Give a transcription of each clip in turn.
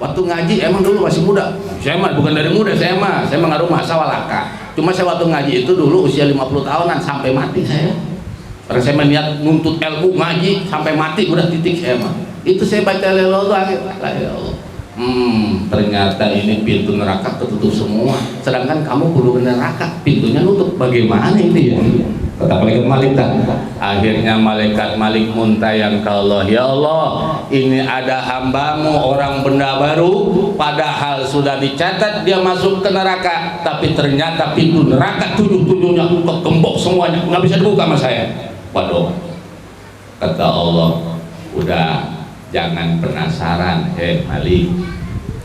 Waktu ngaji emang dulu masih muda. Saya mah bukan dari muda, saya mah ngaruh masa walaka. Cuma saya waktu ngaji itu dulu usia 50 tahunan sampai mati saya. Karena saya melihat nuntut ilmu ngaji sampai mati udah titik saya mah. Itu saya baca la ilaha illallah. Ternyata ini pintu neraka tertutup semua. Sedangkan kamu perlu ke neraka, pintunya nutup. Bagaimana ini ya? Kata malaikat Malik, akhirnya malaikat Malik muntayang ke Allah, ya Allah, ini ada hambamu orang benda baru, padahal sudah dicatat dia masuk ke neraka, tapi ternyata pintu neraka tujuh-tujuhnya kegembok semuanya, nggak bisa dibuka sama saya. Waduh, kata Allah, udah jangan penasaran, Malik.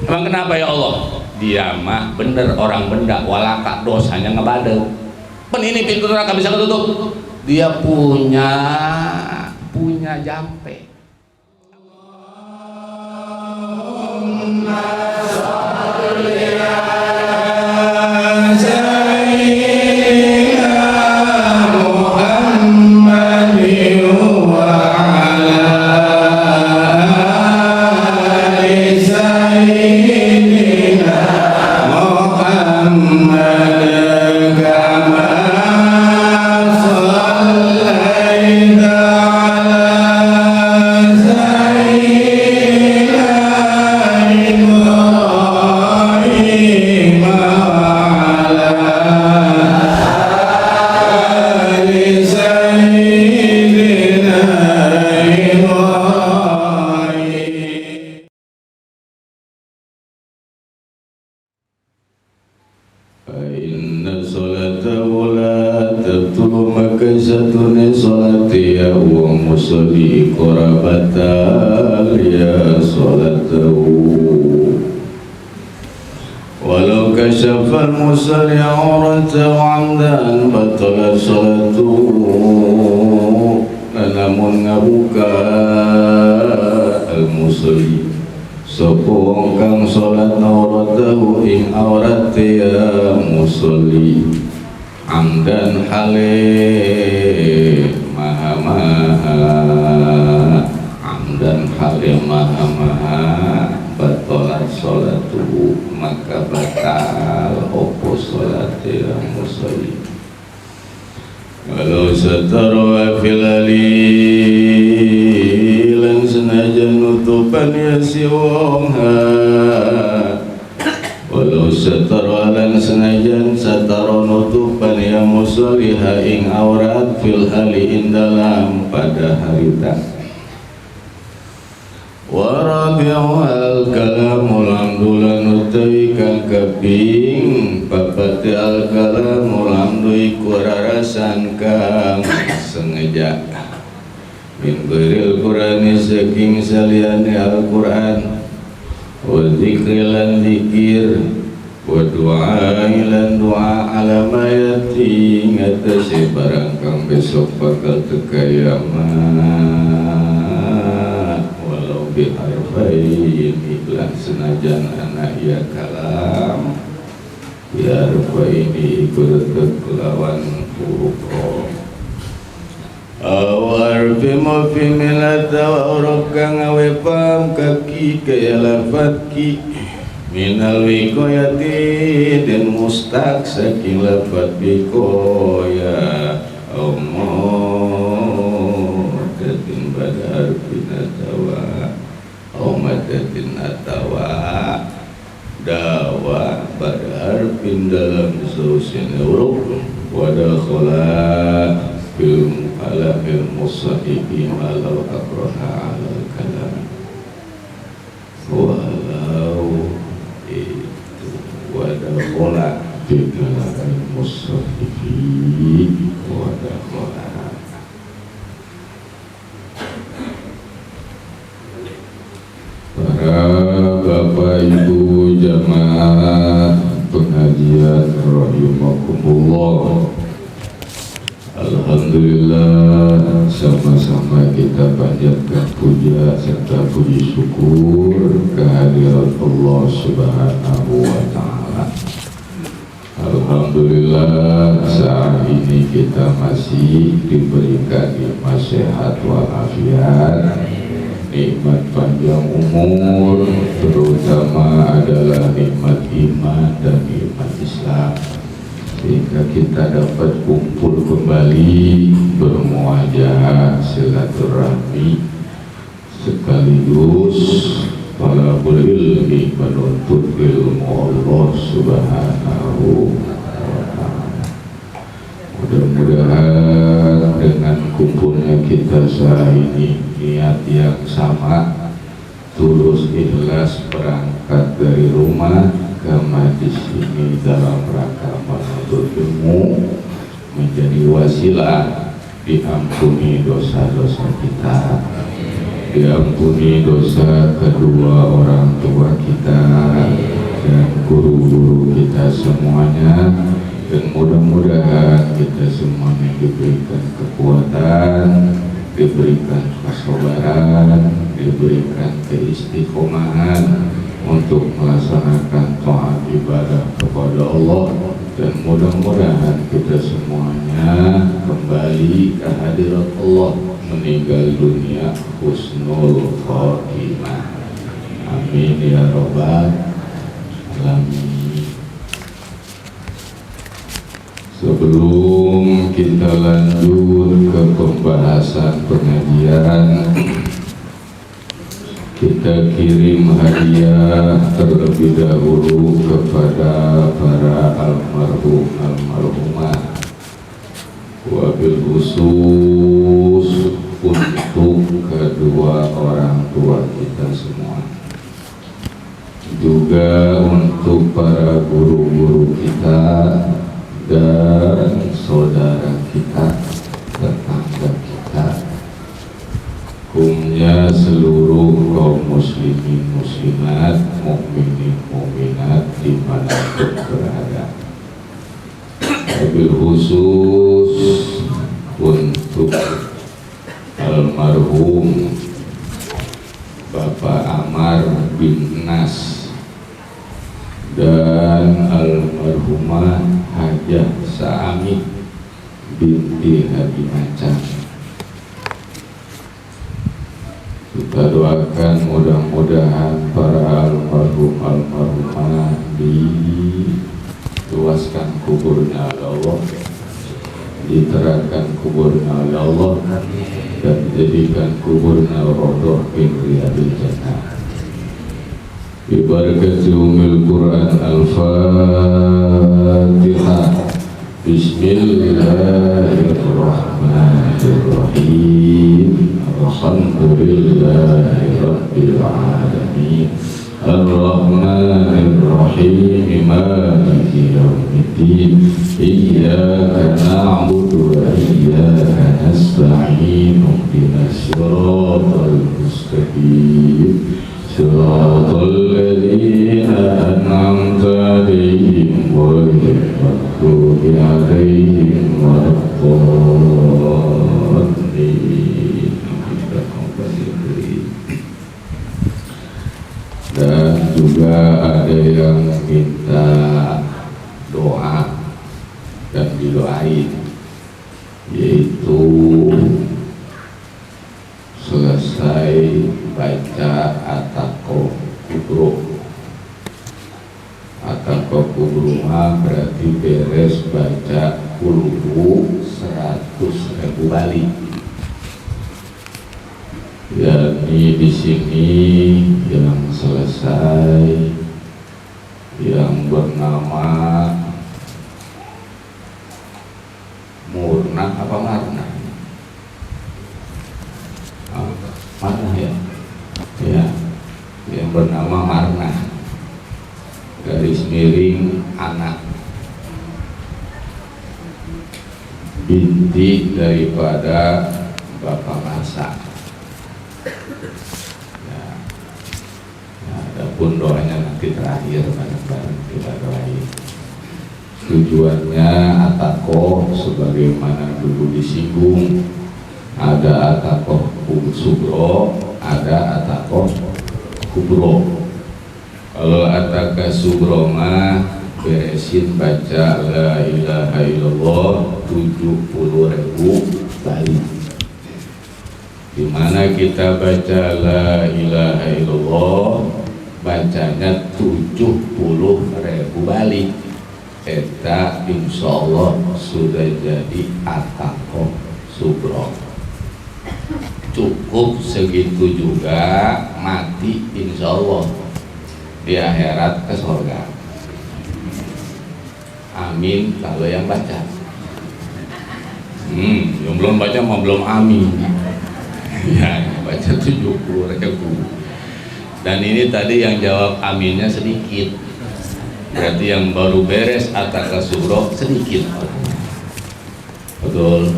Emang kenapa ya Allah? Dia mah bener orang benda, walaka dosanya ngebadel. Pen ini pintu neraka bisa ketutup. Dia punya jampe. Allahumma sholli ala sayyidina Muhammadin wa ala ali sayyidina Muhammad. Walau kasyafal musalli auratahu amdan batalat salatuhu. Namun ngabuka al-musalli sapa wong kang salat auratahu ing aurat ya musalli amdan hale maha amdan hale maha batalat salatuhu, maka batal opo salat ya musalli. Walau satara fil lan senajan nutupan ya si wong ha. Walau satara lan senajan satara nutupan ya musalli ha ing aurat fil hali ing dalam pada harita. Warabi'u al-kalamul hamdulan utawi kang kaping papati al-kalamul hamdu iku rarasan kang sengaja min ghairil qur'ani saking saliyane al-Qur'an wa dzikri lan dzikir wa du'a lan du'a ala mayati ngatasi barang kang besok bakal tekayaman biharfain iklan senajan anak ya kalam biharfain ikut kelawan huruf ro awar bimofi milata warok kang awe pam kaki kaya lafad ki minal wikoyati dan mustaq saking lafad wikoya datin badar binatawa madatin atawa dawa pada harfin dalam solusi huruf wada khola film ala ilmu sahibi malau akraha ala kalam walau itu wada khola di dalam ilmu sahibi wada khola. Bapak Ibu jamaah pengajian rahimakumullah, alhamdulillah sama-sama kita panjatkan puja serta puji syukur kehadirat Allah Subhanahu wa ta'ala. Alhamdulillah saat ini kita masih diberikan nikmat sehat walafiat, nikmat panjang umur, terutama adalah nikmat iman dan nikmat Islam, sehingga kita dapat kumpul kembali bermuajah silaturahmi sekaligus talabul ilmi, menuntut ilmu Allah Subhanahu wa ta'ala. Mudah-mudahan dengan kumpulnya kita saat ini, niat yang sama, tulus ikhlas berangkat dari rumah ke majlis ini dalam rangka menuntut ilmu, menjadi wasilah diampuni dosa-dosa kita, diampuni dosa kedua orang tua kita dan guru-guru kita semuanya, dan mudah-mudahan kita semuanya diberikan kekuatan, diberikan kesabaran, diberikan keistiqomahan untuk melaksanakan taat ibadah kepada Allah, dan mudah-mudahan kita semuanya kembali ke hadirat Allah, meninggal dunia husnul khotimah. Amin ya rabbal alamin. Sebelum kita lanjut ke pembahasan pengajian, kita kirim hadiah terlebih dahulu kepada para almarhum almarhumah, wabil khusus untuk kedua orang tua kita semua, juga untuk para guru-guru kita dan saudara kita, tetangga kita, umumnya seluruh kaum muslimin muslimat, mukminin mukminat dimanapun berada. Wabil khusus untuk almarhum Bapak Amar bin Nas dan almarhumah Hajah Saami binti Haji Macan. Kita doakan mudah-mudahan para almarhum almarhumah diluaskan kuburnya oleh Allah, diterangkan kuburnya oleh Allah, dan dijadikan kuburnya rodoh min riyadil jannah. Bibarakati umil Quran Al-Fatihah. Bismillahirrahmanirrahim. Alhamdulillahi rabbil alamin. Ar-Rahmanir-Rahim. Maliki yaumiddin. Iyyaka na'budu wa iyyaka nasta'in. Ihdinas siratal mustaqim. Siratal ladzina an'amta 'alaihim ghairil maghdubi 'alaihim waladdallin. Dan juga ada yang minta doa dan didoain, yaitu selesai baca At-Taqwa Kubro. At-Taqwa Kubro berarti beres baca kulhu 100.000 kali. yakni di sini yang selesai yang bernama Murna apa Marna? Marna ya, ya, yang bernama Marna, garis miring anak, binti daripada Bapak Masa. Ya, adapun doanya nanti terakhir bareng-bareng kita doain. Tujuannya At-Taqwa sebagaimana dulu disinggung, ada At-Taqwa Sugro, ada At-Taqwa Kubro. Kalau At-Taqwa Sugro mah beresin baca la ilaha illallah 70.000 kali. Dimana kita baca la ilaha illallah bacanya 70.000 balik, eta insyaallah sudah jadi atakoh subro. Cukup segitu juga mati insyaallah di akhirat ke surga. Amin kalau yang baca. Yang belum baca mau belum amin. Ya, baca 70.000. Dan ini tadi yang jawab aminnya sedikit. Berarti yang baru beres ataka subro sedikit. Betul.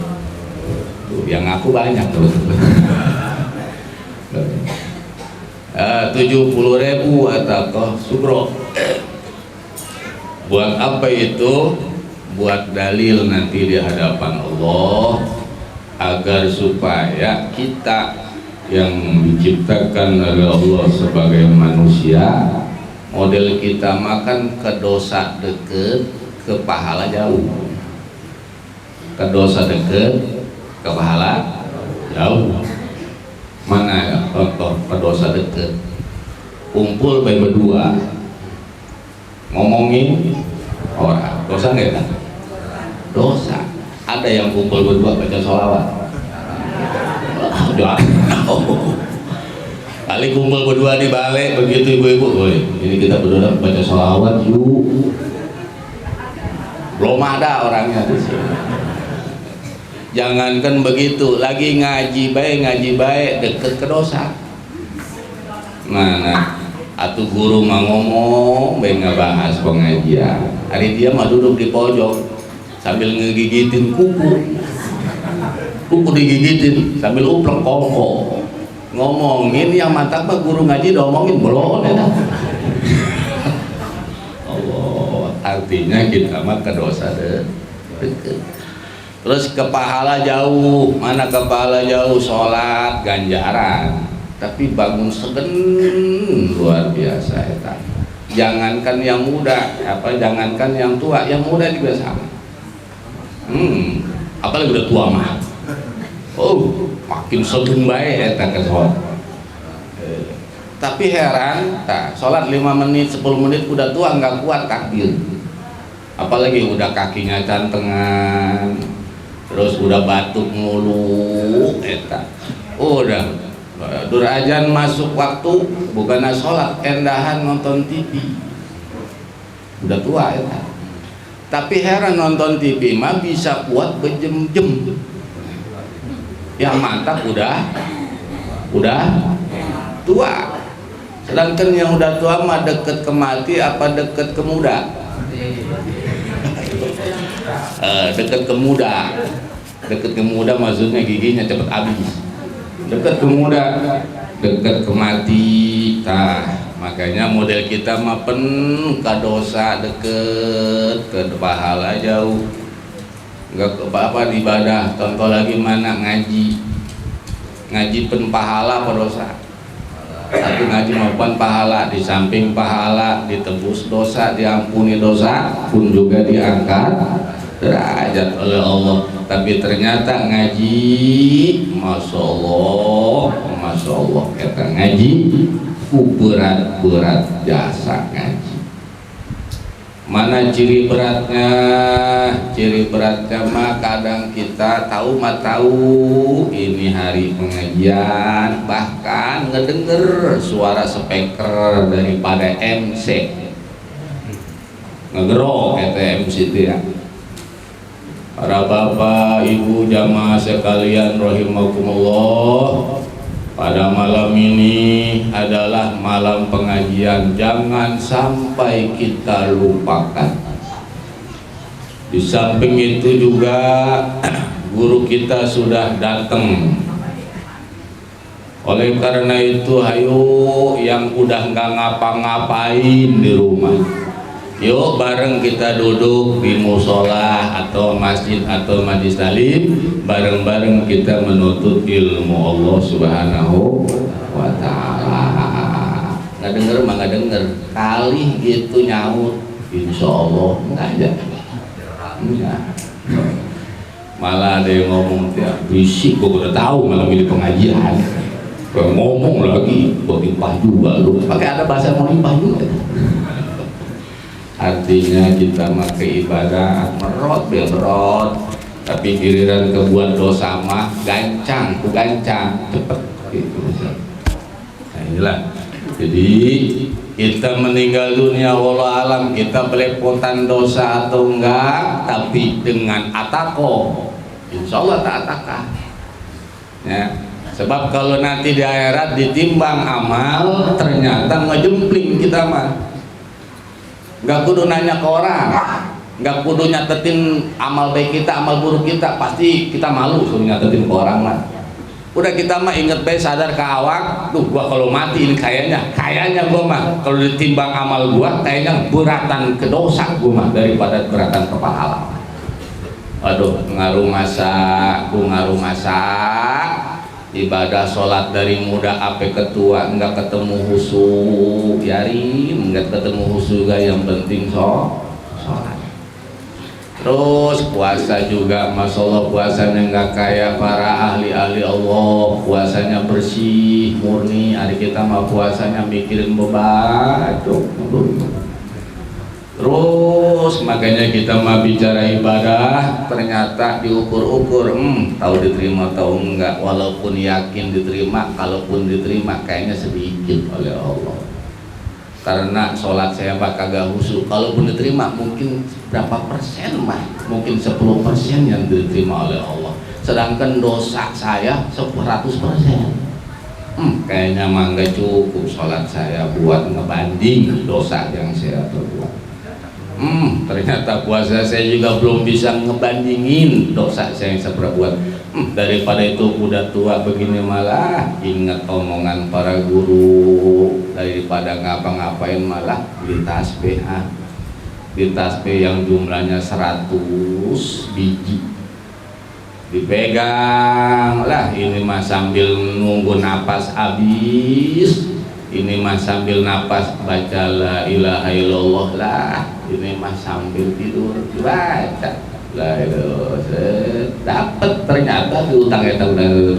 Tuh, yang aku banyak tuh. 70.000 ataka subro. Buat apa itu? Buat dalil nanti di hadapan Allah, agar supaya kita yang diciptakan oleh Allah sebagai manusia, model kita makan ke dosa deket, ke pahala jauh. Ke dosa deket, ke pahala jauh. Mana ya contoh ke dosa deket? Kumpul berdua ngomongin orang, dosa nggak kan? Dosa. Ada yang kumpul berdua baca sholawat. Kali kumpul berdua di balai begitu ibu-ibu, ini kita berdua baca sholawat yuk. Belum ada orangnya di sini. Jangankan begitu, lagi ngaji baik deket ke dosa. Mana? Atuh guru mah ngomong, baik ngebahas pengajian. Hari dia mah duduk di pojok sambil ngegigitin kuku digigitin sambil uplek kongko, ngomongin yang mantap mah guru ngaji ngomongin belum ya. Allah, artinya kita mah ke dosa deket. Terus ke pahala jauh. Mana ke pahala jauh? Sholat ganjaran, tapi bangun segen luar biasa ya. Jangankan yang muda, jangankan yang tua, yang muda juga sama. Apalagi udah tua mah, makin segen bae eta ke sholat. Tapi heran, sholat 5 menit 10 menit udah tua nggak kuat takbir. Apalagi udah kakinya cantengan, terus udah batuk mulu eta. Udah durajan masuk waktu bukan sholat, endahan nonton TV. Udah tua eta. Tapi heran nonton TV mah bisa kuat berjam-jam. Yang mantap udah tua. Sedangkan yang udah tua mah deket ke mati apa deket ke muda? Deket ke muda. Deket ke muda maksudnya giginya cepet habis. Deket ke muda, deket ke mati. Makanya model kita mah penuh ke dosa deket, ke pahala jauh. Enggak apa-apa ibadah. Contoh lagi mana ngaji pen pahala apa dosa? Tapi ngaji maupun pahala, di samping pahala ditebus dosa, diampuni dosa pun juga diangkat derajat oleh Allah. Tapi ternyata ngaji, masya Allah kata ngaji berat jasa ngaji. Mana ciri beratnya? Ciri beratnya mah kadang kita tahu ini hari pengajian, bahkan ngedenger suara speaker daripada MC ngegerok kata MC itu ya. Para bapak ibu jamaah sekalian rahimakumullah, pada malam ini adalah malam pengajian. Jangan sampai kita lupakan. Di samping itu juga guru kita sudah datang. Oleh karena itu hayo yang udah nggak ngapa-ngapain di rumah, yuk bareng kita duduk di musola atau masjid atau majlis talim, bareng-bareng kita menuntut ilmu Allah Subhanahu wa ta'ala. Nggak denger mah nggak denger, kali gitu nyaut, insya Allah nggak aja. Malah ada yang ngomong, ya bisik, gua udah tahu malam ini pengajian. ngomong lagi kok limpah juga lu, pakai ada bahasa mau limpah juga. Artinya kita pakai ibadah merot belrot, tapi giliran kebuat dosa mah gancang cepet gitu. Nah inilah, jadi kita meninggal dunia wallah alam, kita belepotan dosa atau enggak, tapi dengan ataqo insya Allah tak atakah ya. Sebab kalau nanti di akhirat ditimbang amal, ternyata ngejempling kita mah. Nggak kudu nanya ke orang, nggak kudu nyatetin amal baik kita, amal buruk kita, pasti kita malu suruh nyatetin ke orang mah. Udah kita mah inget baik, sadar ke awak, tuh gua kalau mati ini kayaknya gua mah kalau ditimbang amal gua kayaknya beratan ke dosa gua mah daripada beratan ke pahala. Aduh, ngaruh masak ibadah sholat dari muda ape ketua enggak ketemu khusyuk, yarin enggak ketemu khusyuk juga, yang penting sholat. Terus puasa juga, masya Allah puasanya enggak kayak para ahli-ahli Allah, puasanya bersih murni. Hari kita mah puasanya mikirin beban. Terus makanya kita mah bicara ibadah ternyata diukur-ukur, tahu diterima tahu enggak, walaupun yakin diterima, kalaupun diterima kayaknya sedikit oleh Allah. Karena sholat saya mah kagak khusyuk, kalaupun diterima mungkin berapa persen mah, mungkin 10% yang diterima oleh Allah, sedangkan dosa saya 100%. Kayaknya mah nggak cukup sholat saya buat ngebanding dosa yang saya perbuat. Ternyata puasa saya juga belum bisa ngebandingin dosa saya yang saya perbuat. Daripada itu udah tua begini malah ingat omongan para guru, daripada ngapa-ngapain malah beli tasbih, yang jumlahnya 100 biji dipegang lah, ini mah sambil nunggu napas habis, ini mah sambil napas baca la ilaha illallah lah, ini mah sambil tidur baca la ilaha, dapat ternyata diutang itu 70.000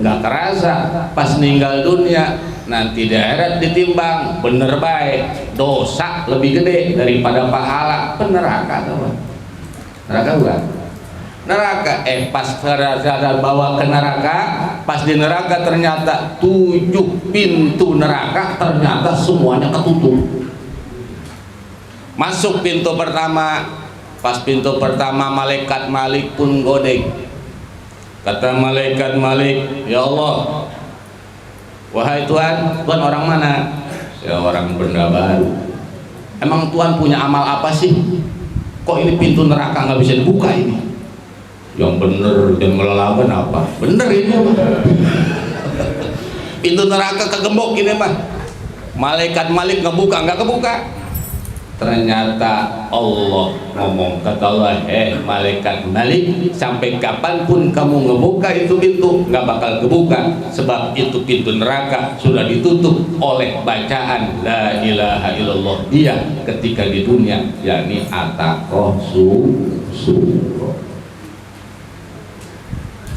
nggak kerasa. Pas meninggal dunia nanti di akhirat ditimbang bener baik, dosa lebih gede daripada pahala, neraka atau neraka bukan? Neraka, pas bawa ke neraka, pas di neraka ternyata 7 pintu neraka ternyata semuanya ketutup. Masuk pintu pertama, pas pintu pertama malaikat Malik pun godek. Kata malaikat Malik, ya Allah, wahai Tuhan, Tuhan orang mana? Saya orang Benda Baru. Emang Tuhan punya amal apa sih? Kok ini pintu neraka nggak bisa dibuka ini? Yang bener dan melelawan apa? Bener ini mah. Pintu neraka kegembok ini mah. Malaikat Malik ngebuka, nggak kebuka. Ternyata Allah ngomong, kata Allah, malaikat Malik, sampai kapanpun kamu ngebuka itu pintu nggak bakal kebuka, sebab itu pintu neraka sudah ditutup oleh bacaan la ilaha illallah dia ketika di dunia, yakni ataqoh surah.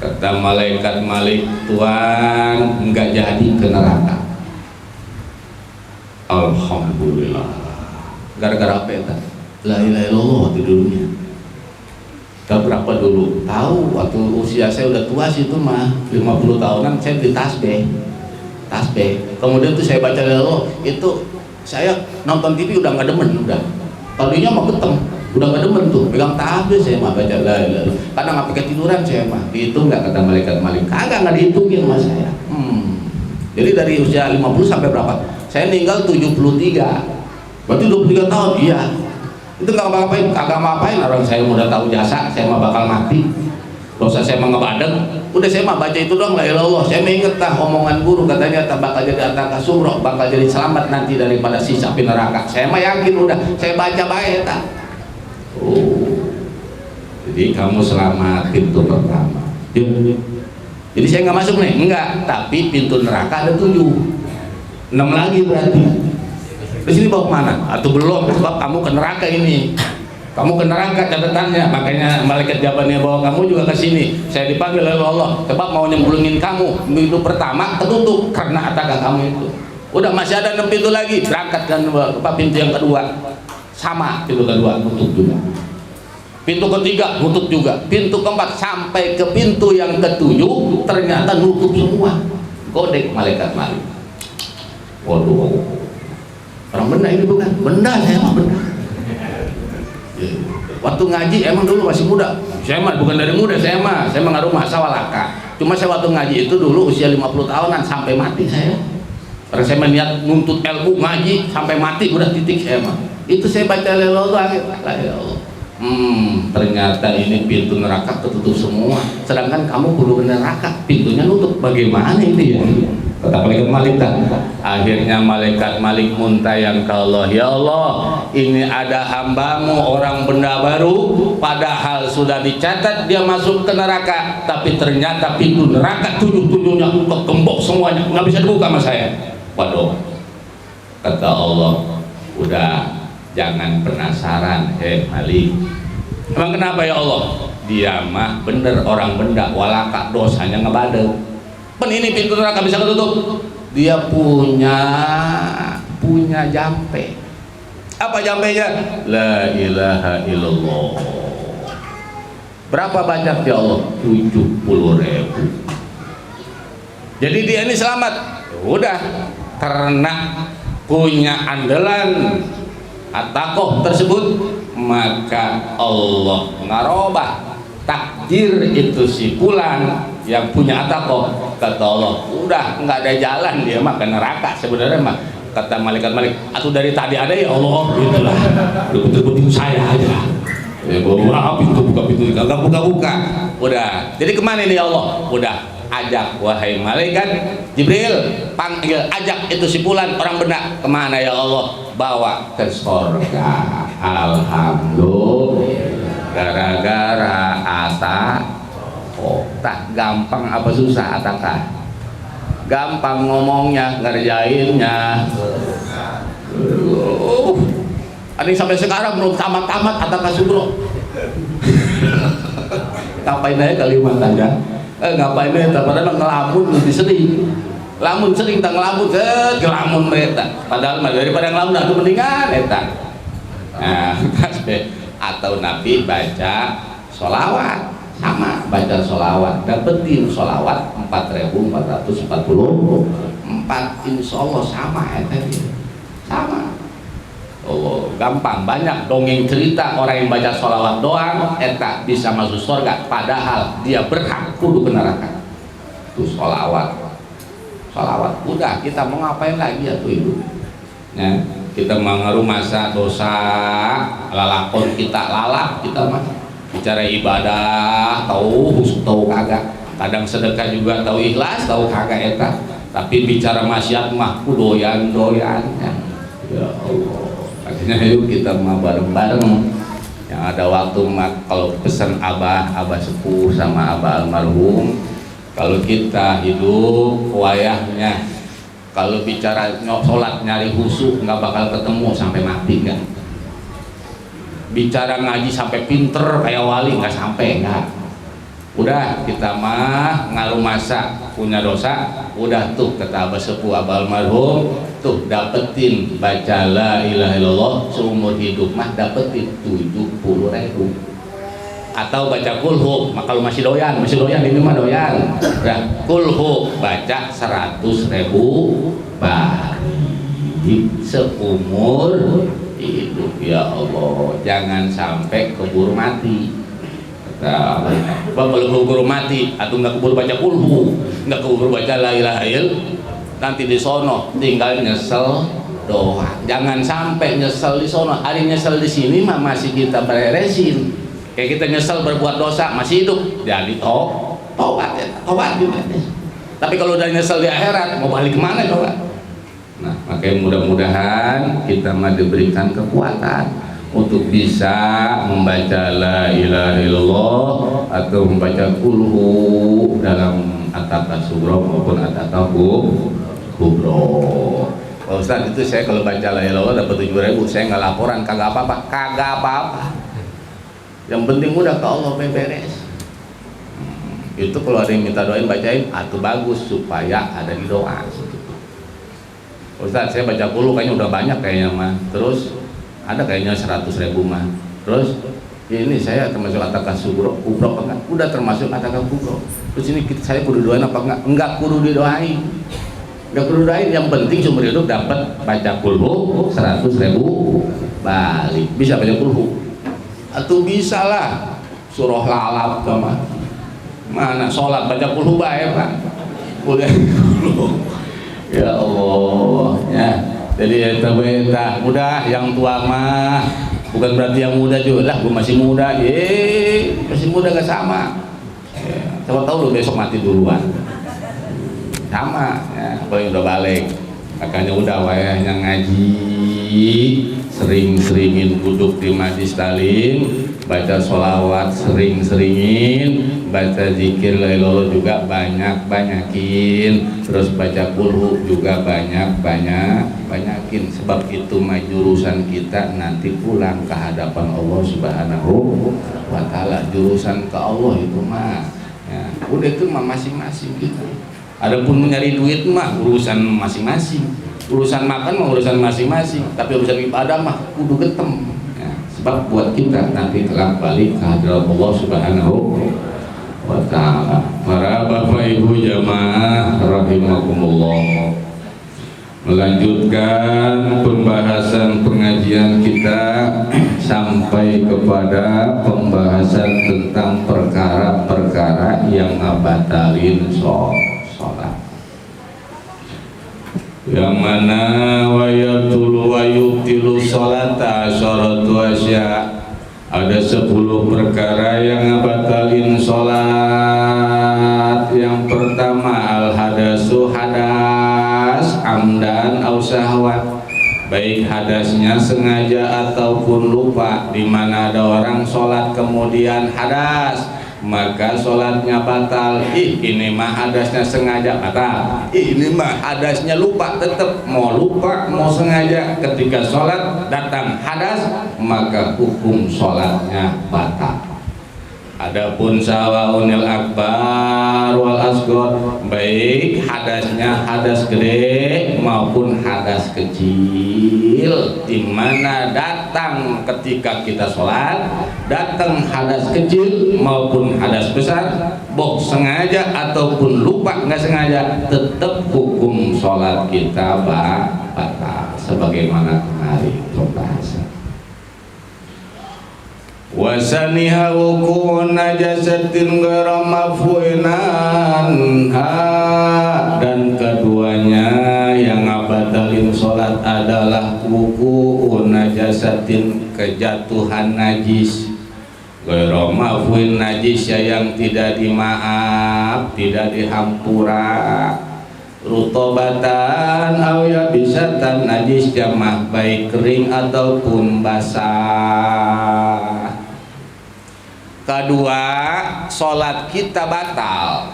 Kata malaikat Malik, Tuhan nggak jadi ke neraka. Alhamdulillah. Gara-gara apa ya? La ilaha illallah di dunia. Gak berapa dulu, tahu waktu usia saya udah tua sih itu mah 50 tahunan saya di tasbih. Kemudian tuh saya baca la ilaha, itu saya nonton TV udah nggak demen, udah tadinya mah beteng, udah nggak demen tuh pegang tasbih saya mah baca la ilaha. Karena nggak pakai tiduran saya mah, dihitung nggak kata malaikat Malik, kagak nggak dihitungin mas saya. Jadi dari usia 50 sampai berapa? Saya meninggal 73. Berarti 23 tahun, iya. Itu nggak ngapain, kagak ngapain. Orang saya udah tahu jasa, saya mah bakal mati. Dosa saya mah ngebadeng. Udah saya mah baca itu doang, la ilaha illallah. Saya mengingat omongan guru, katanya bakal jadi ataka sumroh, bakal jadi selamat nanti daripada sisa api neraka. Saya mah yakin udah, saya baca baik tak. Jadi kamu selamat pintu pertama. Jadi saya nggak masuk nih, enggak. Tapi pintu neraka ada 7, 6 lagi berarti. Di sini bawa kemana? Atau belum, sebab kamu ke neraka ini. kamu ke neraka catatannya. Makanya malaikat jawabannya bawa kamu juga ke sini. Saya dipanggil oleh Allah sebab mau nyemplungin kamu. Pintu pertama ketutup karena atakan kamu itu. Udah masih ada 6 pintu lagi, berangkat kan ke pintu yang kedua. Sama, pintu kedua tutup juga. Pintu ketiga tutup juga. Pintu keempat sampai ke pintu yang ketujuh ternyata nutup semua. Godek malaikat malik. Waduh. Orang benda ini bukan? Benda, saya mah benda. Waktu ngaji emang dulu masih muda. Saya mah bukan dari muda, saya mah ngaruh masa walaka. Cuma saya waktu ngaji itu dulu usia 50 tahunan sampai mati saya. Karena saya melihat nuntut ilmu ngaji sampai mati udah titik saya mah. Itu saya baca la ilaha illallah. Ternyata ini pintu neraka ketutup semua. Sedangkan kamu perlu ke neraka, pintunya nutup. Bagaimana ini ya? Kata malaikat Malik. Akhirnya malaikat Malik muntayang ke Allah, ya Allah, ini ada hambamu orang benda baru, padahal sudah dicatat dia masuk ke neraka, tapi ternyata pintu neraka tujuh-tujuhnya kegembok semuanya, nggak bisa dibuka sama saya. Waduh, kata Allah, udah jangan penasaran, Malik. Emang kenapa ya Allah? Dia mah bener orang benda, walaka dosanya ngebadel. Pen ini pintu neraka bisa ketutup. Dia punya jampe. Apa jampenya? La ilaha illallah. Berapa banyak ya Allah? 70.000. Jadi dia ini selamat. Udah, karena punya andalan atakoh tersebut, maka Allah ngarobah takdir itu si fulan yang punya atakoh. Kata Allah, udah nggak ada jalan dia mah ke neraka sebenarnya mah. Kata malaikat Malik, atau dari tadi ada ya Allah, itulah udah betul-betul saya aja ya, bawa pintu buka pintu nggak buka. Udah, jadi kemana ini ya Allah? Udah, ajak wahai malaikat Jibril, panggil, ajak itu si fulan orang benda. Kemana ya Allah? Bawa ke surga. Alhamdulillah, gara-gara tak gampang apa susah atakah? Gampang ngomongnya, ngerjainnya. Ada yang sampai sekarang belum tamat-tamat atakah subro. Ngapain aja Kalimantan ya? Ngapain aja? Padahal ngelamun lebih sering. Lamun sering tak ngelamun, ngelamun mereka. Padahal daripada ngelamun aku mendingan eta. Nah, atau Nabi baca sholawat, sama baca sholawat, dapetin sholawat 4.444, insya Allah sama eta, sama. Oh, gampang, banyak dongeng cerita orang yang baca sholawat doang eta bisa masuk surga, padahal dia berhak kudu ke neraka. Tuh sholawat, udah kita mau ngapain lagi ya tuh ibu? Nah, kita mengaruh masa dosa lalakon kita lalak kita mah bicara ibadah tahu kagak, kadang sedekah juga tahu ikhlas tahu kagak eta, tapi bicara maksiat mah doyan-doyannya. Ya Allah, akhirnya yuk kita mah bareng-bareng yang ada waktu mah kalau pesan abah sepuh sama abah almarhum, kalau kita hidup wayahnya, kalau bicara sholat nyari khusyuk nggak bakal ketemu sampai mati kan. Bicara ngaji sampai pinter kayak wali nggak sampai, nggak. Udah kita mah ngaruh masa punya dosa, udah tuh kata abah sepuh abah almarhum tuh dapetin baca la ilaha illallah seumur hidup mah dapetin 70.000. Atau baca kulhu, kalau masih doyan ini mah doyan. Nah, kulhu baca 100.000 bari seumur hidup. Ya Allah, jangan sampai keburu mati. Kalau keburu mati, atau nggak keburu baca kulhu, nggak keburu baca la ilaha illallah, nanti di sono tinggal nyesel doang. Jangan sampai nyesel di sono, hari nyesel di sini mah masih kita beresin. Kayak kita nyesel berbuat dosa masih hidup, jadi tobat juga. Tapi kalau udah nyesel di akhirat mau balik kemana coba? Nah, makanya mudah-mudahan kita mah diberikan kekuatan untuk bisa membaca la ilaha illallah atau membaca kulhu dalam at-taqwa sugro maupun at-taqwa kubro. Pak Ustadz, itu saya kalau baca la ilaha illallah dapat 7.000, saya nggak laporan, kagak apa-apa. Yang penting udah ke Allah beres. Itu kalau ada yang minta doain bacain, itu bagus supaya ada di doa. Ustaz, saya baca puluh kayaknya udah banyak kayaknya mah. Terus ada kayaknya 100.000 mah. Terus ini saya termasuk atakan kubro apa enggak? Udah termasuk atakan kubro. Terus ini saya kudu doain apa enggak? Enggak kudu didoain. Enggak kudu doain, yang penting seumur hidup dapat baca kulhu 100.000 balik. Bisa baca kulhu? Atau bisa lah surah lalap sama. Mana sholat baca kulhu bae Pak. Udah ya Allah ya. Jadi eta udah yang tua mah bukan berarti yang muda juga lah, gue masih muda, masih muda gak sama. Coba tahu lu besok mati duluan. Sama ya, paling udah balik. Makanya udah wayahnya ngaji, sering-seringin duduk di majlis talim, baca sholawat sering-seringin, baca zikir la ilaha juga banyakin, terus baca kulhu juga banyakin. Sebab itu mah jurusan kita nanti pulang ke hadapan Allah Subhanahu wa Ta'ala. Jurusan ke Allah itu mah ya, udah itu mah masing-masing kita. Adapun mencari duit mah urusan masing-masing, urusan makan mah urusan masing-masing, tapi urusan ibadah mah kudu getem ya. Sebab buat kita nanti kelak balik ke hadirat Allah Subhanahu wa Ta'ala. Para bapak ibu jamaah rahimakumullah, melanjutkan pembahasan pengajian kita sampai kepada pembahasan tentang perkara-perkara yang ngabatalin sholat, yang mana wayatulu wayutilu sholata syaratu asya. Ada 10 perkara yang ngabatalin sholat. Yang pertama al-hadasu, hadas amdan au syahwat, baik hadasnya sengaja ataupun lupa. Di mana ada orang sholat kemudian hadas, maka sholatnya batal. Ini mah hadasnya sengaja batal, ini mah hadasnya lupa, tetap mau lupa mau sengaja, ketika sholat datang hadas maka hukum sholatnya batal. Adapun sawaunil akbar wal asghar, baik hadasnya hadas gede maupun hadas kecil, di mana datang ketika kita sholat, datang hadas kecil maupun hadas besar, boh sengaja ataupun lupa nggak sengaja, tetap hukum sholat kita batal. Sebagaimana kemarin pembahasan. Wasaniha wuku'un najasatin ghairu maf'uinan, dan keduanya yang ngabatalin sholat adalah wuku'un najasatin, kejatuhan najis, ghairu maf'uin, najis yang tidak dimaaf, tidak dihampura, rutobatan aw yabisatan, najis jamah baik kering ataupun basah. Kedua, sholat kita batal.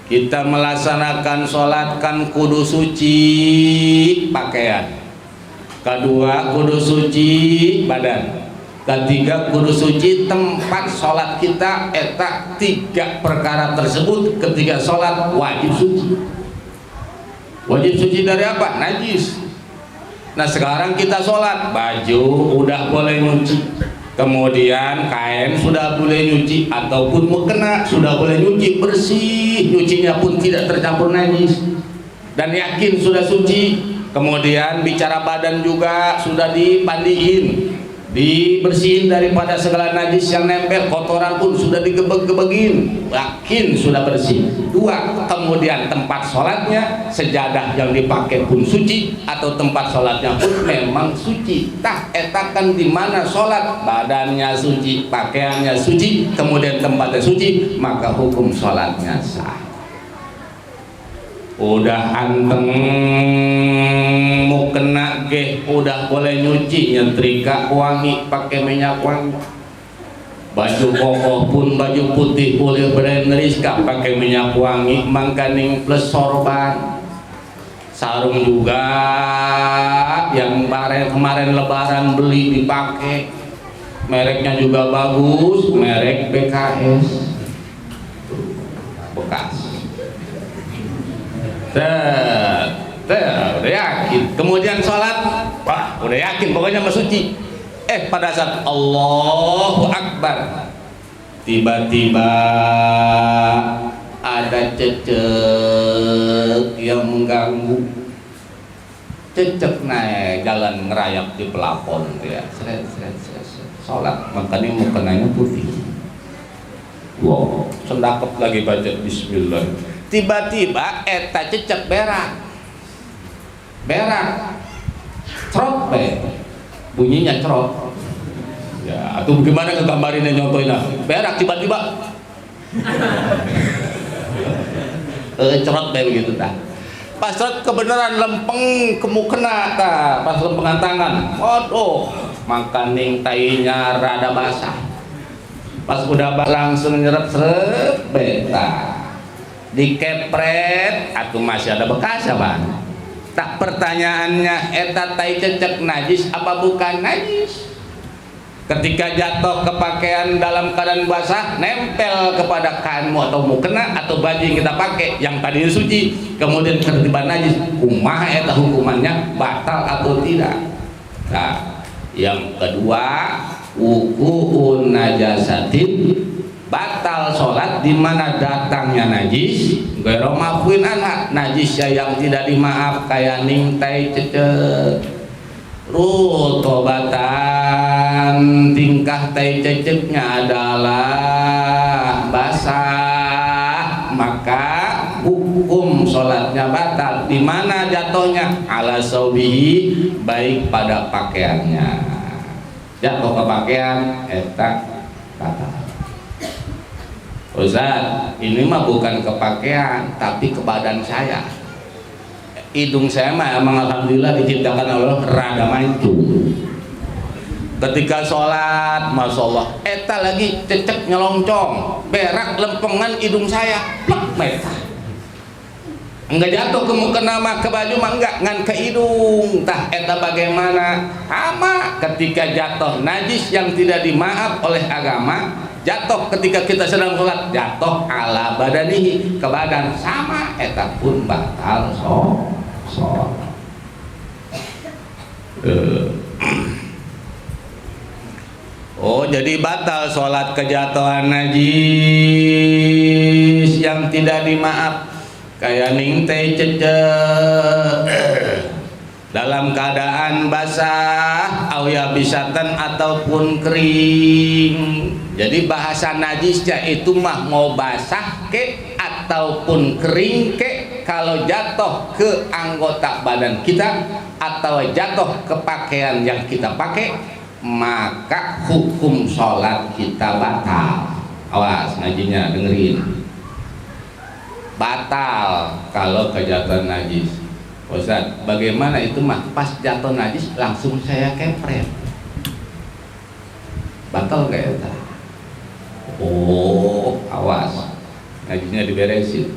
Kita melaksanakan sholat kan kudu suci pakaian. Kedua, kudu suci badan. Ketiga, kudu suci tempat sholat kita. Eta 3 perkara tersebut ketika sholat wajib suci. Wajib suci dari apa? Najis. Nah sekarang kita sholat, baju udah boleh nyuci, kemudian kain sudah boleh nyuci, ataupun mukena sudah boleh nyuci, bersih, nyucinya pun tidak tercampur najis dan yakin sudah suci. Kemudian bicara badan juga sudah dipandiin, dibersihin daripada segala najis yang nempel, kotoran pun sudah digebeg-gebegin, yakin sudah bersih. 2, kemudian tempat sholatnya, sejadah yang dipakai pun suci, atau tempat sholatnya pun memang suci. Tah etakan di mana sholat, badannya suci, pakaiannya suci, kemudian tempatnya suci, maka hukum sholatnya sah. Udah anteng mau kena ge udah boleh nyuci, nyetrika wangi pakai minyak wangi, baju kokoh pun baju putih boleh brand Rizka pakai minyak wangi, mangkaning plus sorban. Sarung juga yang kemarin lebaran beli dipakai, mereknya juga bagus, merek BKS bekas. Udah yakin. Kemudian sholat, wah udah yakin pokoknya mah suci. Pada saat Allahu Akbar, tiba-tiba ada cecek yang mengganggu. Cecek naik jalan ngerayap di pelafon ya. Seret. Sholat makanya mukenanya putih. Wow, sendakep lagi baca bismillah. Tiba-tiba eta cecek berak. Cerot bunyinya cerot. Ya, atau gimana ngegambarinnya nyontohnya? Berak tiba-tiba. Cerot begitu dah. Pas cerot kebenaran lempeng kemukena tah, pas lempengan tangan. Waduh, makaning tainya rada basah. Pas udah langsung nyeret-seret beta. Dikepret atau masih ada bekas apa? Tak, pertanyaannya eta tai cecek najis apa bukan najis? Ketika jatuh ke pakaian dalam keadaan basah, nempel kepada kainmu atau mukena atau baju yang kita pakai yang tadinya suci, kemudian tertiba najis, kumaha eta hukumannya, batal atau tidak? Nah, yang kedua, wuku'un najasatin, batal sholat di mana datangnya najis, ghairu ma'fuin anha, najisnya yang tidak dimaaf kayak ning tai cecek. Rutobatan, tingkah tai ceceknya adalah basah, maka hukum sholatnya batal. Di mana jatuhnya? Ala saubihi, baik pada pakaiannya. Jatuh ke pakaian, eta batal. Ustaz, ini mah bukan ke pakaian, tapi ke badan saya. Hidung saya mah emang alhamdulillah diciptakan Allah rada mancung. Ketika sholat, masya Allah, eta lagi cecek nyelongcong, berak lempengan hidung saya, plek meta. Enggak jatuh ke muka nama ke baju mah enggak, ngan ke hidung. Tah eta bagaimana? Sama ketika jatuh najis yang tidak dimaaf oleh agama, jatuh ketika kita sedang sholat, jatuh ala badanihi, ke badan, sama eta pun batal sholat. Oh, jadi batal sholat kejatuhan najis yang tidak dimaaf kayak ning teh cecek dalam keadaan basah awya bisatan ataupun kering. Jadi bahasa najisnya itu mah mau basah ke ataupun kering ke, kalau jatuh ke anggota badan kita atau jatuh ke pakaian yang kita pakai, maka hukum sholat kita batal. Awas ngajinya, dengerin. Batal kalau kejatuhan najis. Ustaz, bagaimana itu mah pas jatuh najis langsung saya kepret, batal gak ya? Oh, awas ngajinya diberesin.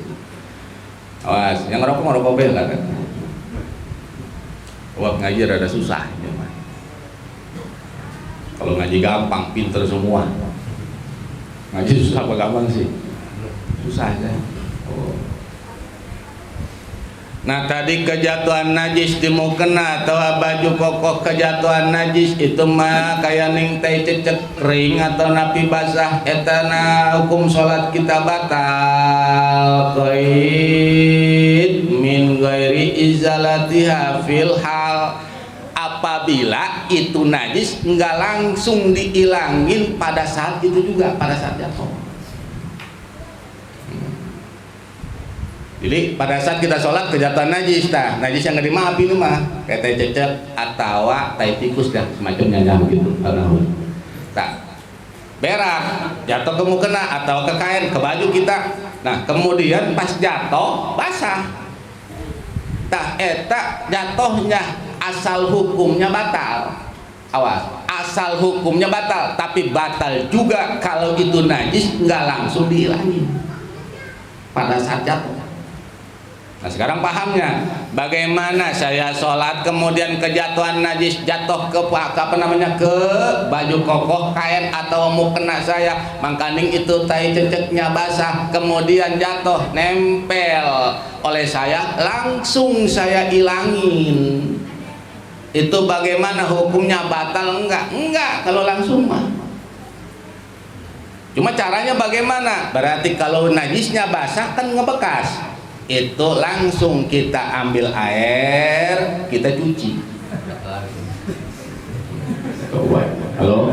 Awas, yang ngerokok bela kan. Wah, ngaji rada susah ya, kalau ngaji gampang, pinter semua. Ngaji susah apa gampang sih? Susah aja. Oh. Nah, tadi kejatuhan najis di mukena atau baju kokoh kejatuhan najis itu mah kayak ning teh cecek kering atau napi basah, etana hukum sholat kita batal. Qaid min ghairi izalatiha fil hal, apabila itu najis enggak langsung dihilangin pada saat itu juga, pada saat jatuh. Jadi pada saat kita sholat kejatuhan najis, najis yang nggak dimaafin itu mah kayak tai cecek atau tai tikus dan semacamnya gitu. Berak jatuh ke mukena atau ke kain, ke baju kita. Nah kemudian pas jatuh basah, eta jatuhnya asal hukumnya batal. Awas, asal hukumnya batal, tapi batal juga kalau itu najis nggak langsung dihilangin pada saat jatuh. Nah sekarang pahamnya, bagaimana saya sholat kemudian kejatuhan najis jatuh ke apa namanya, ke baju kokoh kain atau mukena saya, mangkaning itu tai ceceknya basah kemudian jatuh nempel oleh saya, langsung saya ilangin. Itu bagaimana hukumnya, batal enggak? Enggak kalau langsung mah. Cuma caranya bagaimana? Berarti kalau najisnya basah kan ngebekas, itu langsung kita ambil air, kita cuci. Halo?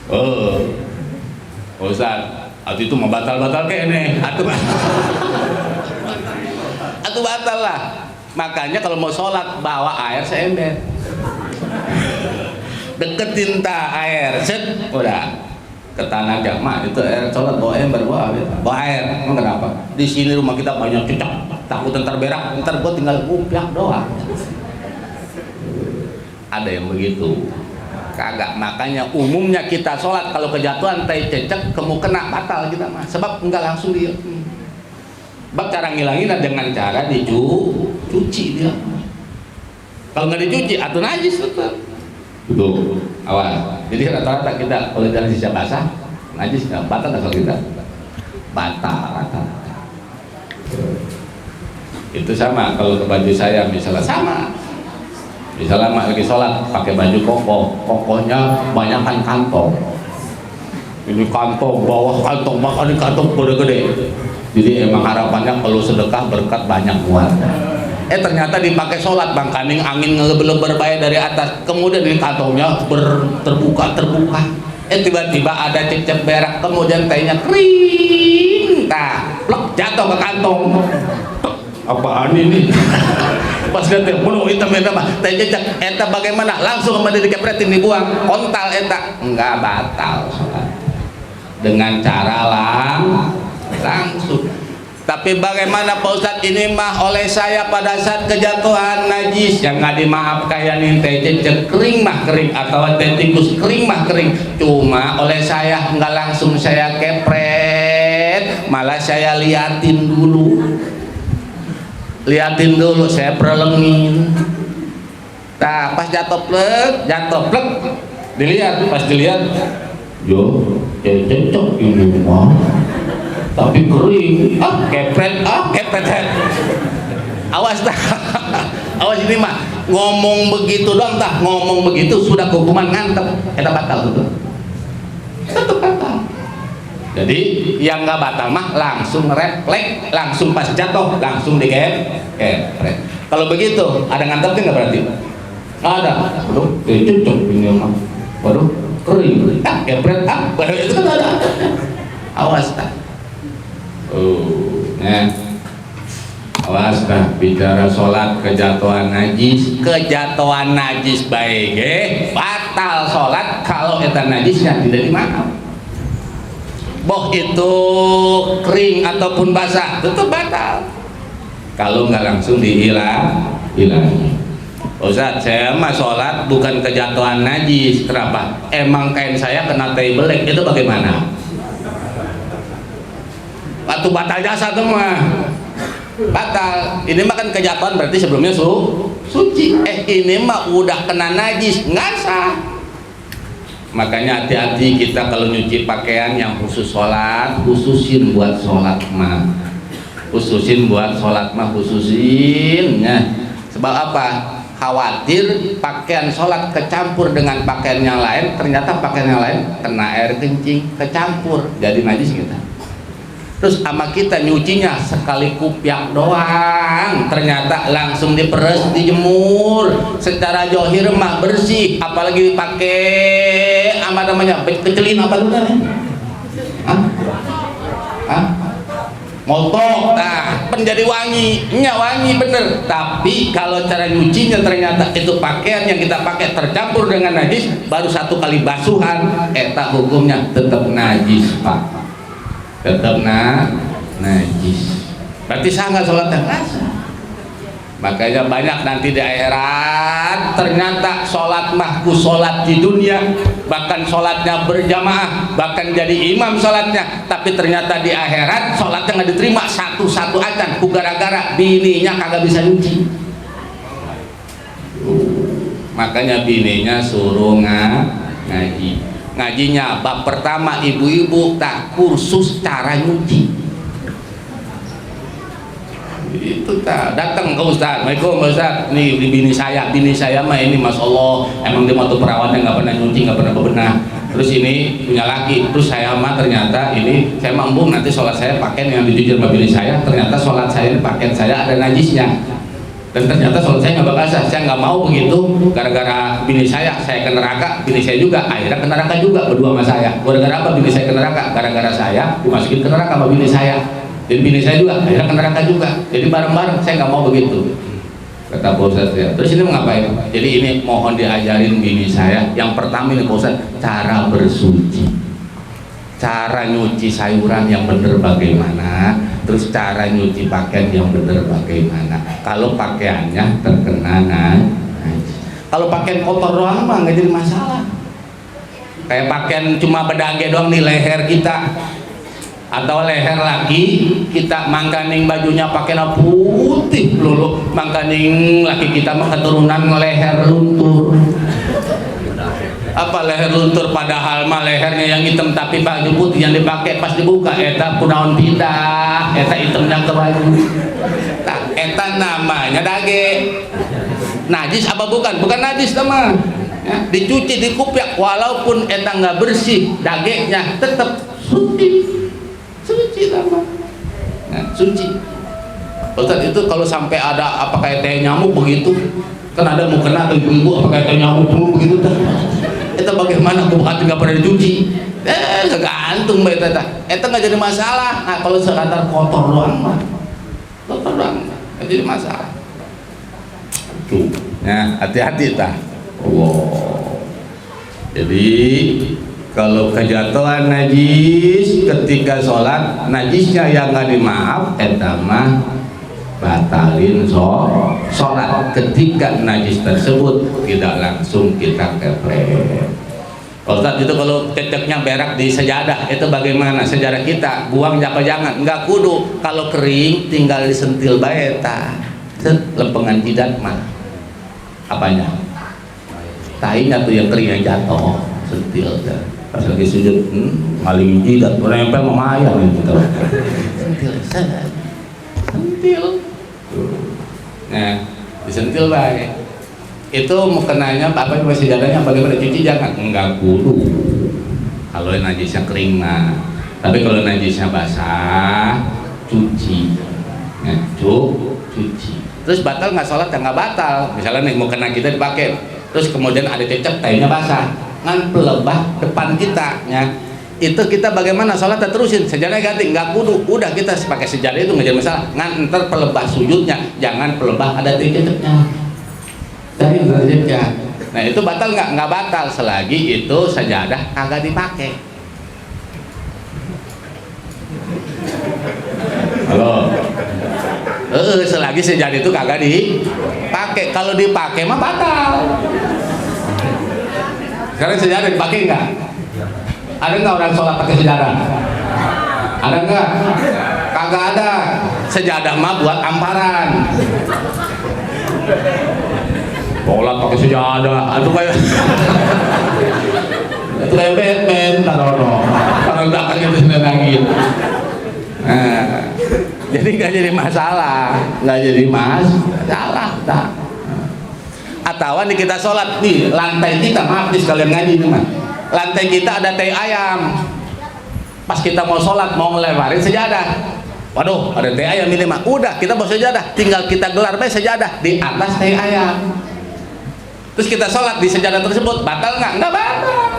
Oh, Ustaz, atau itu mau batal-batal kayak nih, atau batal lah. Makanya kalau mau sholat bawa air seember, deketin air, set, udah ke tanah jamaah itu air sholat bawa ember, bawa air. Emang kenapa? Di sini rumah kita banyak cicak, takut ntar berak, ntar gua tinggal nguplak doang. Ada yang begitu? Kagak. Makanya umumnya kita sholat kalau kejatuhan tai cecek kemukena batal kita mah, sebab enggak langsung dia. Sebab cara ngilangin dengan cara dicuci dia. Kalau nggak dicuci atau najis tetap. Betul, awas. Jadi rata-rata kita kalau dari sisa basah, najis nggak batal kalau kita batal rata-rata. Itu sama kalau ke baju saya misalnya sama. Misalnya lagi sholat pakai baju kokohnya banyakkan kantong. Ini kantong bawah kantong, bahkan ini kantong gede-gede. Jadi emang harapannya kalau sedekah berkat banyak muat. Ternyata dipakai sholat Bang Kaning, angin ngeleber-leber bayar dari atas, kemudian di kantongnya terbuka. Tiba-tiba ada cecek berak, kemudian tehnya kering, plek jatuh ke kantong. Apaan ini? Pas lihat penuh hitam mah, teh cecek, bagaimana? Langsung kembali dikepretin dibuang, kontal enggak batal sholat. Dengan cara langsung. Tapi bagaimana Pak Ustadz, ini mah oleh saya pada saat kejatuhan najis yang nggak dimaaf kayak nih teh cecek kering mah kering, atau teh tikus kering mah kering, cuma oleh saya nggak langsung saya kepret, malah saya liatin dulu, saya perlengin. Nah pas jatuh plek, dilihat yo cecek ini mah tapi kering, kepret. Awas ini mah ngomong begitu dong, ngomong begitu sudah hukuman ngantep, kita batal betul. Tetap batal. Jadi yang nggak batal mah langsung refleks, langsung pas jatuh langsung dikepret. Kalau begitu ada ngantepnya nggak berarti? Ada. Waduh, cocok ini mah. Waduh, kering. Kepret. Itu kan ada. Awas awas bicara sholat kejatuhan najis baik batal sholat kalau eta najisnya tidak dimaaf. Boh itu kering ataupun basah tetap batal kalau nggak langsung dihilangi. Ustaz, saya mah sholat bukan kejatuhan najis. Kenapa? Emang kain saya kena tai belek, itu bagaimana? Waktu batal jasa tuh mah batal. Ini mah kan kejatuhan berarti sebelumnya suci. Ini mah udah kena najis, nggak sah. Makanya hati-hati kita kalau nyuci pakaian yang khusus sholat, khususin buat sholat mah, khususin ya. Sebab apa? Khawatir pakaian sholat kecampur dengan pakaian yang lain, ternyata pakaian yang lain kena air kencing, kecampur, jadi najis kita. Terus sama kita nyucinya sekali kupiak doang, ternyata langsung diperes, dijemur, secara johir mah bersih, apalagi pakai apa namanya, kecelin apa dulu kan? Motok, menjadi wangi bener. Tapi kalau cara nyucinya ternyata itu pakaian yang kita pakai tercampur dengan najis, baru satu kali basuhan, hukumnya tetap najis Pak. Tetap najis. Berarti sah nggak sholatnya? Makanya banyak nanti di akhirat ternyata sholat mahku sholat di dunia bahkan sholatnya berjamaah, bahkan jadi imam sholatnya, tapi ternyata di akhirat sholatnya nggak diterima satu-satu acan, gara-gara bininya kagak bisa nyuci. Makanya bininya suruh ngaji. Ngajinya bab pertama ibu-ibu tak kursus cara nyuci. Itu tak datang ke Ustaz, Assalamualaikum Ustaz, nih bini saya mah ini Masya Allah emang dia waktu perawatnya nggak pernah nyuci, nggak pernah bebenah, terus ini punya laki, terus saya mah ternyata ini saya mampu nanti sholat saya pakai yang dijujur sama bini saya, ternyata sholat saya ini pakaian saya ada najisnya, dan ternyata sholat saya nggak bakal sah, saya nggak mau begitu, gara-gara bini saya ke neraka, bini saya juga akhirnya ke neraka juga berdua sama saya. Gara-gara apa bini saya ke neraka? Gara-gara saya dimasukin ke neraka sama bini saya, dan bini saya juga akhirnya ke neraka juga, jadi bareng-bareng. Saya nggak mau begitu, kata Pak Ustadz ya. Terus ini mau ngapain? Jadi ini mohon diajarin bini saya. Yang pertama ini Pak Ustadz, cara bersuci, cara nyuci sayuran yang bener bagaimana, terus cara nyuci pakaian yang bener bagaimana. Kalau pakaiannya terkena kalau pakaian kotor doang mah nggak jadi masalah. Kayak pakaian cuma bedage doang di leher kita, atau leher laki kita, mangkaning bajunya pakai putih lulu, mangkaning laki kita mah keturunan leher luntur. Apa leher luntur, padahal mah lehernya yang hitam tapi baju putih yang dipakai, pas dibuka eta kunaon pindah, eta hitamnya ke baju. Nah, eta namanya dage. Najis apa bukan? Bukan najis teman. Ya, dicuci dikupiak walaupun eta nggak bersih, dagenya tetap suci nama. Nah, suci. Ustaz itu kalau sampai ada apa kayak teh nyamuk begitu, kan ada mau kena tuh ibu-ibu apa kayak teh nyamuk dulu begitu dah. Eta bagaimana bukan nggak pernah dicuci? Kegantung mbak eta nggak jadi masalah. Nah, kalau sekadar kotor doang mah, nggak jadi masalah. Tuh, nah hati-hati tah. Wow. Jadi kalau kejatuhan najis ketika sholat, najisnya yang nggak dimaaf, eta mah batalin sholat. Ketika najis tersebut tidak langsung kita kepret. Ustaz itu kalau ceceknya berak di sejadah itu bagaimana? Sejadah kita buang apa jangan? Enggak kudu. Kalau kering tinggal disentil bae tah. Lempengan jidat mah. Apanya? Tainya tuh yang kering yang jatuh, sentil dah. Pas lagi sujud, maling jidat, nempel memayang gitu. Sentil. Nah, disentil baik. Itu mukenanya apa masih jadanya bagaimana cuci jangan? Enggak kudu. Kalau najisnya kering mah. Tapi kalau najisnya basah, cuci. Nah, cuci. Terus batal nggak sholat? Nggak batal. Misalnya nih mukena kita dipakai, terus kemudian ada cecek, tainya basah, ngan pelebah depan kita, ya. Itu kita bagaimana sholatnya? Terusin sejadah ganti, nggak kudu, udah kita pakai sejadah itu nggak jadi masalah. Ngan ntar pelebah sujudnya, jangan pelebah ada ceceknya. Dari ceceknya. Nah itu batal nggak? Nggak batal selagi itu sejadah kagak dipakai. Halo. Selagi sejadah itu kagak dipakai. Kalau dipakai mah batal. Sekarang sejadah dipakai nggak? Ada nggak orang sholat pakai sejadah? Ada nggak? Kagak ada. Sejadah mah buat amparan. Sholat pakai sejadah, itu kayak itu kayak Batman, taruh kalau belakangnya itu senangin. Nah, jadi nggak jadi masalah, tak. Atau nih kita sholat nih lantai kita, maaf nih sekalian ngaji nih mas, lantai kita ada teh ayam. Pas kita mau sholat mau ngelewarin sejadah, waduh ada teh ayam ini mah, udah kita bawa sejadah, tinggal kita gelar bae sejadah di atas teh ayam. Terus kita sholat di sejadah tersebut batal nggak? Nggak batal.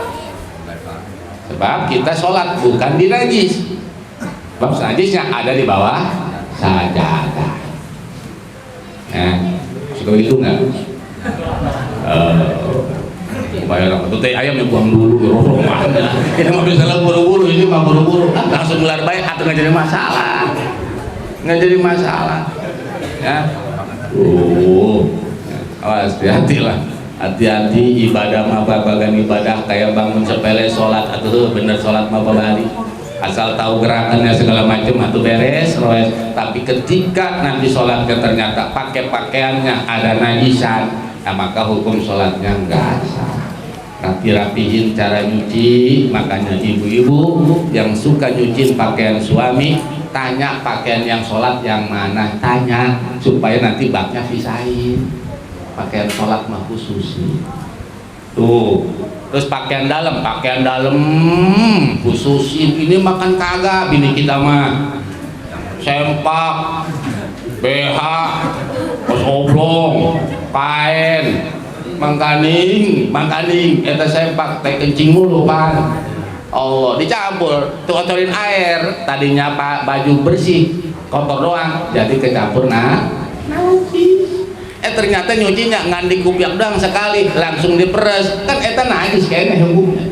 Sebab kita sholat bukan di najis. Sebab najisnya ada di bawah sajadah. Suka begitu nggak? Bayar itu teh ayam yang buang dulu ya. Ini mah bisa buru-buru, ini mah buru-buru langsung gelar baik atau nggak jadi masalah, ya. Awas hati-hati lah. hati-hati ibadah mah babagan ibadah kayak bangun sepele sholat atau bener sholat mah babari asal tahu gerakannya segala macam atau beres roes. Tapi ketika nanti sholatnya ternyata pakai pakaiannya ada najisan, nah maka hukum sholatnya enggak sah. Rapi-rapihin cara nyuci. Makanya ibu-ibu yang suka nyuci pakaian suami, tanya pakaian yang sholat yang mana, tanya supaya nanti baknya pisahin. Pakaian sholat mah khusus tuh. Terus pakaian dalam khususin. Ini makan kagak bini kita mah sempak, BH, pos oblong, kain, mangkaning, eta sempak teh kencing mulu pan. Allah dicampur, tuh kotorin air. Tadinya pak baju bersih, kotor doang, jadi kecampur najis. Ternyata nyucinya ngan dikupiak doang sekali, langsung diperes. Kan eta najis kayaknya hukumnya.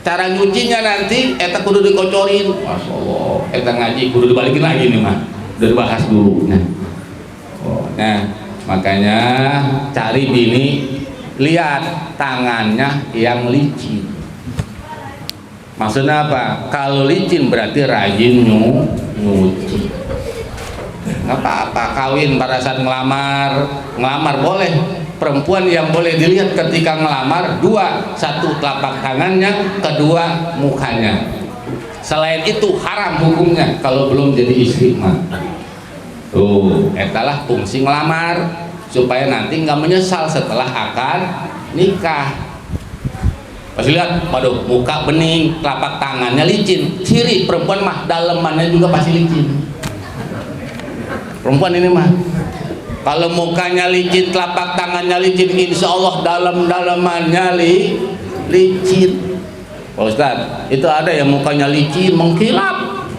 Cara nyucinya nanti eta kudu dikocorin. Masyaallah, eta ngaji kudu dibalikin lagi nih mah. Udah dibahas dulu. Nah, makanya cari bini, lihat tangannya yang licin. Maksudnya apa? Kalau licin berarti rajin nyuci. Nggak apa-apa kawin pada saat ngelamar boleh. Perempuan yang boleh dilihat ketika ngelamar dua, satu telapak tangannya, kedua mukanya. Selain itu haram hukumnya kalau belum jadi istri mah. Tuh, etalah fungsi ngelamar supaya nanti nggak menyesal setelah akan nikah. Pas lihat, waduh muka bening, telapak tangannya licin, ciri perempuan mah dalemannya juga pasti licin. Perempuan ini mah kalau mukanya licin, telapak tangannya licin, insya Allah dalam-dalamannya licin. Pak Ustadz, itu ada yang mukanya licin mengkilap,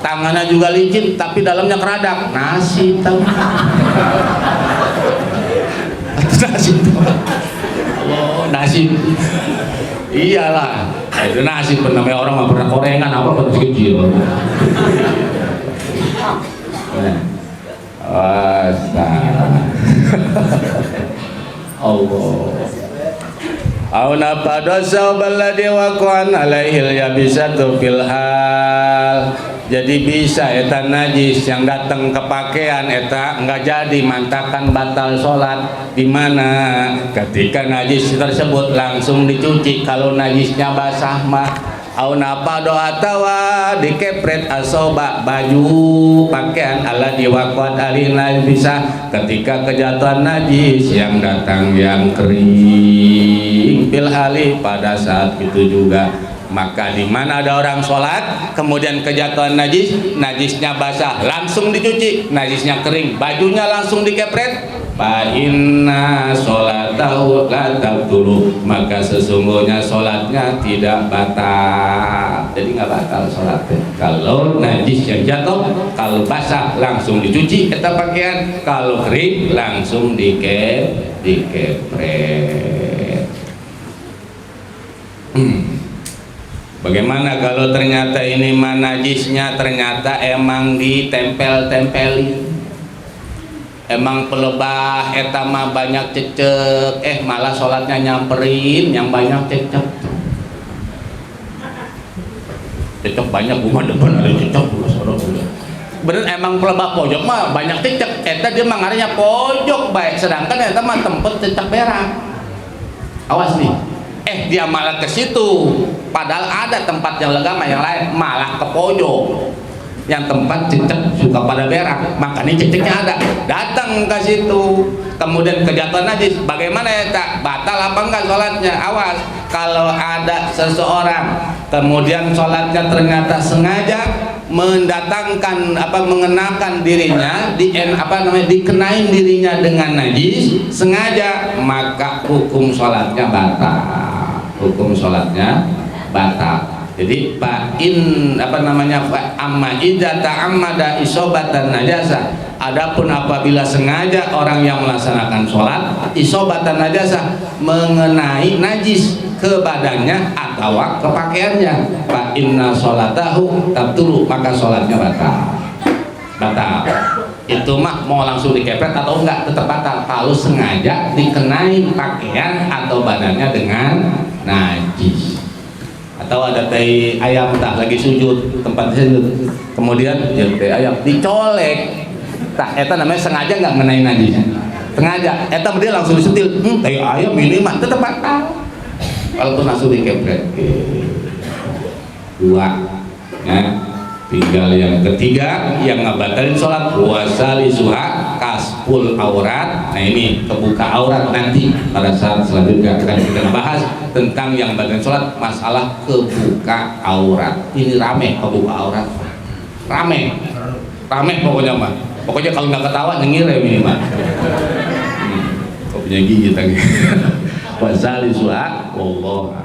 tangannya juga licin tapi dalamnya keradak, nasi tahu. Nasi oh nasi iyalah itu nasi. Namanya orang nggak pernah korengan apa masih kecil. Allah auna padosa baladi waqan alaihil yabisatu fil hal. Jadi bisa eta najis yang datang ke pakaian eta enggak jadi mantakan batal sholat. Di mana ketika najis tersebut langsung dicuci. Kalau najisnya basah mah auna pado atawa dikepret asoba baju pakaian ala diwaqat alina bisa ketika kejatuhan najis yang datang yang kering bil hali pada saat itu juga. Maka di mana ada orang sholat kemudian kejatuhan najis, najisnya basah langsung dicuci, najisnya kering bajunya langsung dikepret, fa inna sholatahu la tabtulu, maka sesungguhnya sholatnya tidak batal. Jadi nggak batal sholatnya kalau najis yang jatuh. Kalau basah langsung dicuci kita pakaian, kalau kering langsung dikepret. Bagaimana kalau ternyata ini najisnya ternyata emang ditempel-tempelin, emang pelebah etama banyak cecek, malah sholatnya nyamperin yang banyak cecek banyak rumah depan ada cecek bener. Emang pelebah pojok mah banyak cecek, eta dia mah ngarannya pojok baik, sedangkan eta mah tempat cecek berak. Awas nih, dia malah ke situ, padahal ada tempat yang lega yang lain malah ke pojok yang tempat cecek suka pada berak, makanya ceceknya ada datang ke situ, kemudian kejatuhan najis. Bagaimana ya tak batal apa enggak sholatnya? Awas kalau ada seseorang kemudian sholatnya ternyata sengaja mendatangkan mengenakan dirinya dikenain dirinya dengan najis sengaja, maka hukum sholatnya batal. Hukum sholatnya batal. Jadi amma idza ta'ammada isobatan najasa. Adapun apabila sengaja orang yang melaksanakan sholat isobatan najasa mengenai najis ke badannya atau ke pakaiannya, fa inna sholatahu tabtulu, maka sholatnya batal. itu mah mau langsung dikepret atau enggak tetap batal kalau sengaja dikenain pakaian atau badannya dengan najis. Atau ada teh ayam tak lagi sujud tempat sujud, kemudian ya teh ayam dicolek, tak eta namanya sengaja nggak ngenain najis, sengaja eta dia langsung disetil, teh ayam ini mah tetap batal walaupun langsung dikepret. Dua ya. Tinggal yang ketiga yang ngebatalin sholat, puasa lisuha kasful aurat. Nah ini kebuka aurat, nanti pada saat selanjutnya akan kita bahas tentang yang batalin sholat, masalah kebuka aurat. Ini rame kebuka aurat, rame pokoknya mah, pokoknya kalau nggak ketawa nyengir ya minimal. Kok punya gigi tadi. Puasa lisuha, Allah.